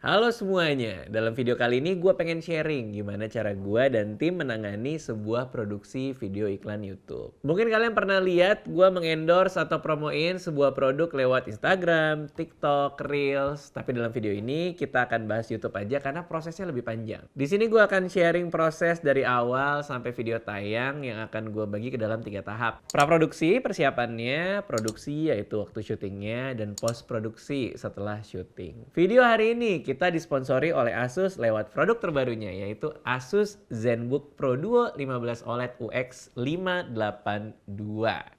Halo semuanya, dalam video kali ini gue pengen sharing gimana cara gue dan tim menangani sebuah produksi video iklan YouTube. Mungkin kalian pernah lihat gue mengendorse atau promoin sebuah produk lewat Instagram, TikTok, Reels. Tapi dalam video ini kita akan bahas YouTube aja karena prosesnya lebih panjang. Di sini gue akan sharing proses dari awal sampai video tayang yang akan gue bagi ke dalam 3 tahap. Praproduksi, persiapannya, produksi yaitu waktu syutingnya, dan post produksi setelah syuting. Video hari ini kita disponsori oleh Asus lewat produk terbarunya yaitu Asus ZenBook Pro Duo 15 OLED UX 582.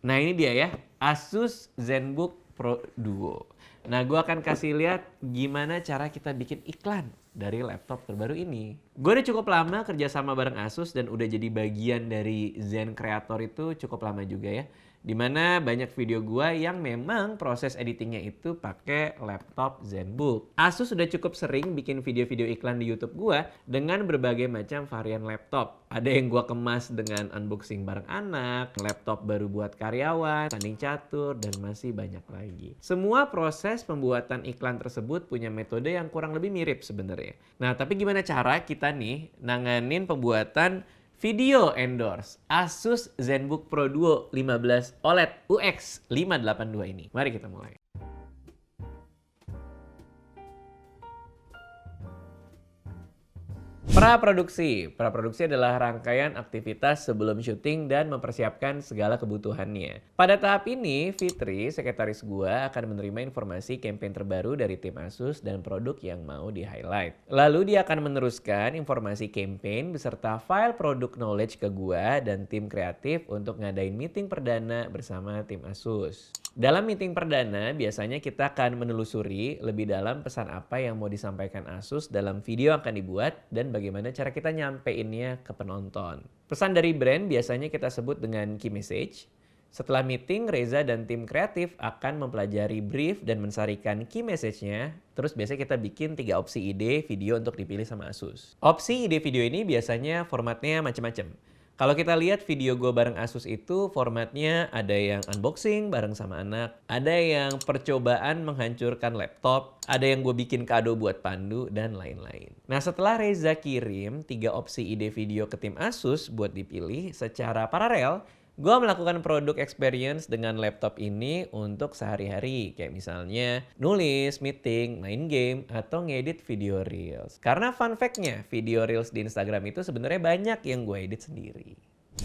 Nah ini dia ya, Asus ZenBook Pro Duo. Nah gue akan kasih lihat gimana cara kita bikin iklan dari laptop terbaru ini. Gue udah cukup lama kerjasama bareng Asus dan udah jadi bagian dari Zen Creator itu cukup lama juga ya. Dimana banyak video gue yang memang proses editingnya itu pakai laptop ZenBook. Asus sudah cukup sering bikin video-video iklan di YouTube gue dengan berbagai macam varian laptop. Ada yang gue kemas dengan unboxing bareng anak, laptop baru buat karyawan, tanding catur, dan masih banyak lagi. Semua proses pembuatan iklan tersebut punya metode yang kurang lebih mirip sebenarnya. Nah, tapi gimana cara kita nih nanganin pembuatan video endorse Asus ZenBook Pro Duo 15 OLED UX 582 ini? Mari kita mulai. Praproduksi. Praproduksi adalah rangkaian aktivitas sebelum syuting dan mempersiapkan segala kebutuhannya. Pada tahap ini, Fitri, sekretaris gua, akan menerima informasi campaign terbaru dari tim Asus dan produk yang mau di-highlight. Lalu dia akan meneruskan informasi campaign beserta file produk knowledge ke gua dan tim kreatif untuk ngadain meeting perdana bersama tim Asus. Dalam meeting perdana, biasanya kita akan menelusuri lebih dalam pesan apa yang mau disampaikan Asus dalam video yang akan dibuat dan bagaimana cara kita nyampeinnya ke penonton. Pesan dari brand biasanya kita sebut dengan key message. Setelah meeting, Reza dan tim kreatif akan mempelajari brief dan mensarikan key message-nya. Terus biasanya kita bikin 3 opsi ide video untuk dipilih sama Asus. Opsi ide video ini biasanya formatnya macam-macam. Kalau kita lihat video gue bareng Asus itu formatnya ada yang unboxing bareng sama anak, ada yang percobaan menghancurkan laptop, ada yang gue bikin kado buat Pandu, dan lain-lain. Nah setelah Reza kirim 3 opsi ide video ke tim Asus buat dipilih secara paralel, gue melakukan produk experience dengan laptop ini untuk sehari-hari. Kayak misalnya nulis, meeting, main game, atau ngedit video Reels. Karena fun fact-nya, video Reels di Instagram itu sebenarnya banyak yang gue edit sendiri.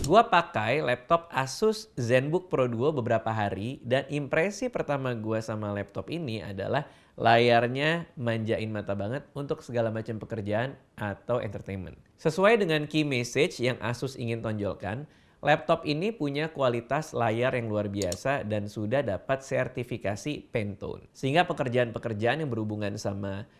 Gue pakai laptop Asus ZenBook Pro Duo beberapa hari dan impresi pertama gue sama laptop ini adalah layarnya manjain mata banget untuk segala macam pekerjaan atau entertainment. Sesuai dengan key message yang Asus ingin tonjolkan, laptop ini punya kualitas layar yang luar biasa dan sudah dapat sertifikasi Pantone. Sehingga pekerjaan-pekerjaan yang berhubungan sama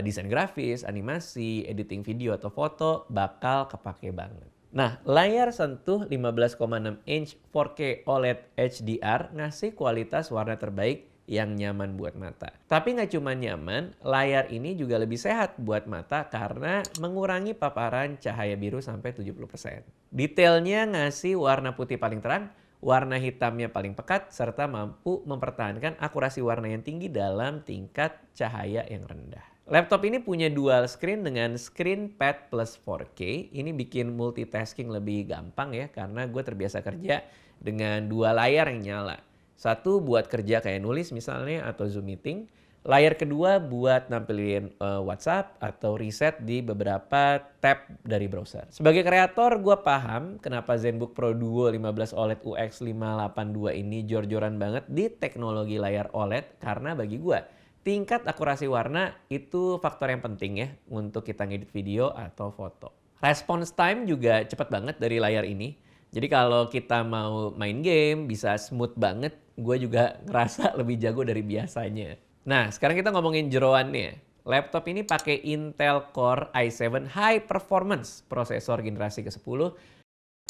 desain grafis, animasi, editing video atau foto bakal kepake banget. Nah, layar sentuh 15,6 inch 4K OLED HDR ngasih kualitas warna terbaik yang nyaman buat mata. Tapi nggak cuma nyaman, layar ini juga lebih sehat buat mata karena mengurangi paparan cahaya biru sampai 70%. Detailnya ngasih warna putih paling terang, warna hitamnya paling pekat, serta mampu mempertahankan akurasi warna yang tinggi dalam tingkat cahaya yang rendah. Laptop ini punya dual screen dengan screen pad plus 4K. Ini bikin multitasking lebih gampang ya, karena gue terbiasa kerja dengan 2 layar yang nyala. Satu buat kerja kayak nulis misalnya atau Zoom meeting. Layar kedua buat nampilin WhatsApp atau riset di beberapa tab dari browser. Sebagai kreator, gue paham kenapa ZenBook Pro Duo 15 OLED UX 582 ini jor-joran banget di teknologi layar OLED. Karena bagi gue, tingkat akurasi warna itu faktor yang penting ya untuk kita ngedit video atau foto. Response time juga cepat banget dari layar ini. Jadi kalau kita mau main game bisa smooth banget, gue juga ngerasa lebih jago dari biasanya. Nah sekarang kita ngomongin jeroannya. Laptop ini pakai Intel Core i7 High Performance prosesor generasi ke-10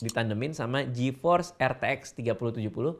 ditandemin sama GeForce RTX 3070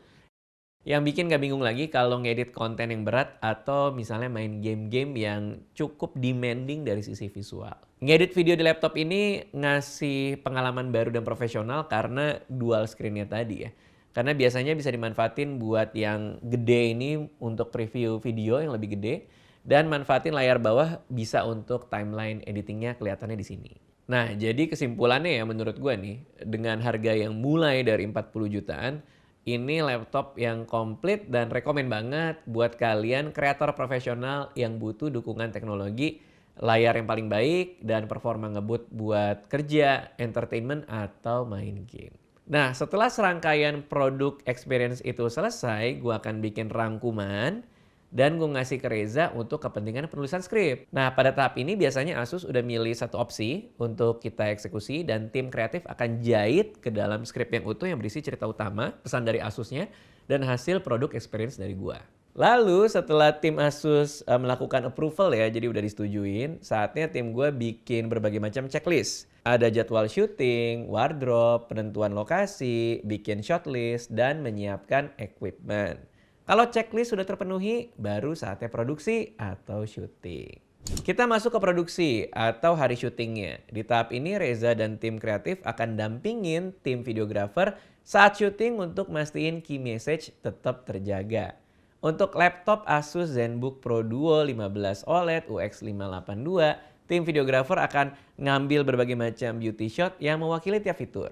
yang bikin gak bingung lagi kalau ngedit konten yang berat atau misalnya main game-game yang cukup demanding dari sisi visual. Ngedit video di laptop ini ngasih pengalaman baru dan profesional karena dual screen-nya tadi ya. Karena biasanya bisa dimanfaatin buat yang gede ini untuk preview video yang lebih gede. Dan manfaatin layar bawah bisa untuk timeline editingnya kelihatannya di sini. Nah, jadi kesimpulannya ya menurut gue nih, dengan harga yang mulai dari 40 jutaan, ini laptop yang komplit dan rekomen banget buat kalian kreator profesional yang butuh dukungan teknologi, layar yang paling baik, dan performa ngebut buat kerja, entertainment, atau main game. Nah, setelah serangkaian produk experience itu selesai, gue akan bikin rangkuman dan gue ngasih ke Reza untuk kepentingan penulisan skrip. Nah, pada tahap ini biasanya Asus udah milih satu opsi untuk kita eksekusi dan tim kreatif akan jahit ke dalam skrip yang utuh yang berisi cerita utama, pesan dari Asusnya, dan hasil produk experience dari gua. Lalu setelah tim Asus melakukan approval ya, jadi udah disetujuin, saatnya tim gue bikin berbagai macam checklist. Ada jadwal syuting, wardrobe, penentuan lokasi, bikin shortlist, dan menyiapkan equipment. Kalau checklist sudah terpenuhi, baru saatnya produksi atau syuting. Kita masuk ke produksi atau hari syutingnya. Di tahap ini Reza dan tim kreatif akan dampingin tim videographer saat syuting untuk mastiin key message tetap terjaga. Untuk laptop Asus ZenBook Pro Duo 15 OLED UX 582, tim videographer akan ngambil berbagai macam beauty shot yang mewakili tiap fitur.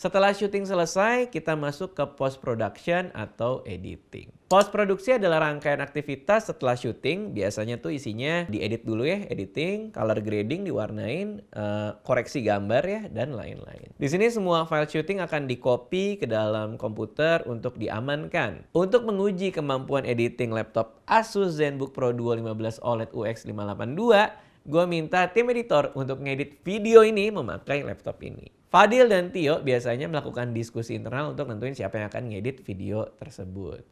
Setelah syuting selesai, kita masuk ke post production atau editing. Post produksi adalah rangkaian aktivitas setelah syuting. Biasanya tuh isinya diedit dulu ya, editing, color grading diwarnain, koreksi gambar ya, dan lain-lain. Di sini semua file syuting akan di-copy ke dalam komputer untuk diamankan. Untuk menguji kemampuan editing laptop Asus ZenBook Pro Duo 15 OLED UX 582, gue minta tim editor untuk ngedit video ini memakai laptop ini. Fadil dan Tio biasanya melakukan diskusi internal untuk nentuin siapa yang akan ngedit video tersebut.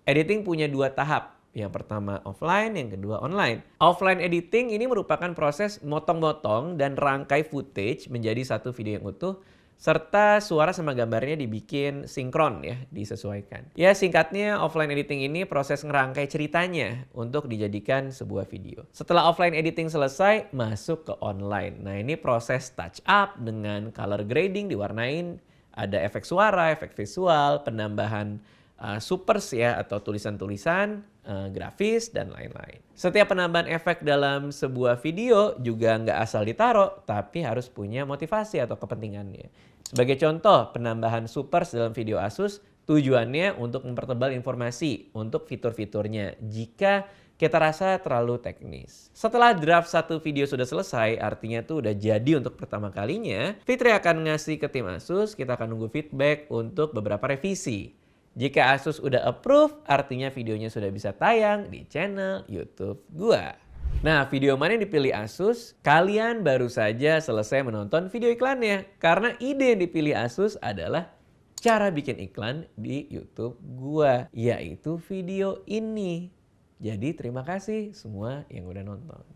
Editing punya dua tahap. Yang pertama offline, yang kedua online. Offline editing ini merupakan proses motong-motong dan rangkai footage menjadi satu video yang utuh, serta suara sama gambarnya dibikin sinkron ya, disesuaikan. Ya singkatnya offline editing ini proses ngerangkai ceritanya untuk dijadikan sebuah video. Setelah offline editing selesai, masuk ke online. Nah ini proses touch up dengan color grading diwarnain, ada efek suara, efek visual, penambahan supers ya atau tulisan-tulisan, grafis, dan lain-lain. Setiap penambahan efek dalam sebuah video juga nggak asal ditaruh, tapi harus punya motivasi atau kepentingannya. Sebagai contoh, penambahan supers dalam video Asus tujuannya untuk mempertebal informasi untuk fitur-fiturnya jika kita rasa terlalu teknis. Setelah draft satu video sudah selesai, artinya tuh udah jadi untuk pertama kalinya, Fitri akan ngasih ke tim Asus, kita akan nunggu feedback untuk beberapa revisi. Jika Asus udah approve, artinya videonya sudah bisa tayang di channel YouTube gua. Nah, video mana yang dipilih Asus? Kalian baru saja selesai menonton video iklannya. Karena ide yang dipilih Asus adalah cara bikin iklan di YouTube gua, yaitu video ini. Jadi terima kasih semua yang udah nonton.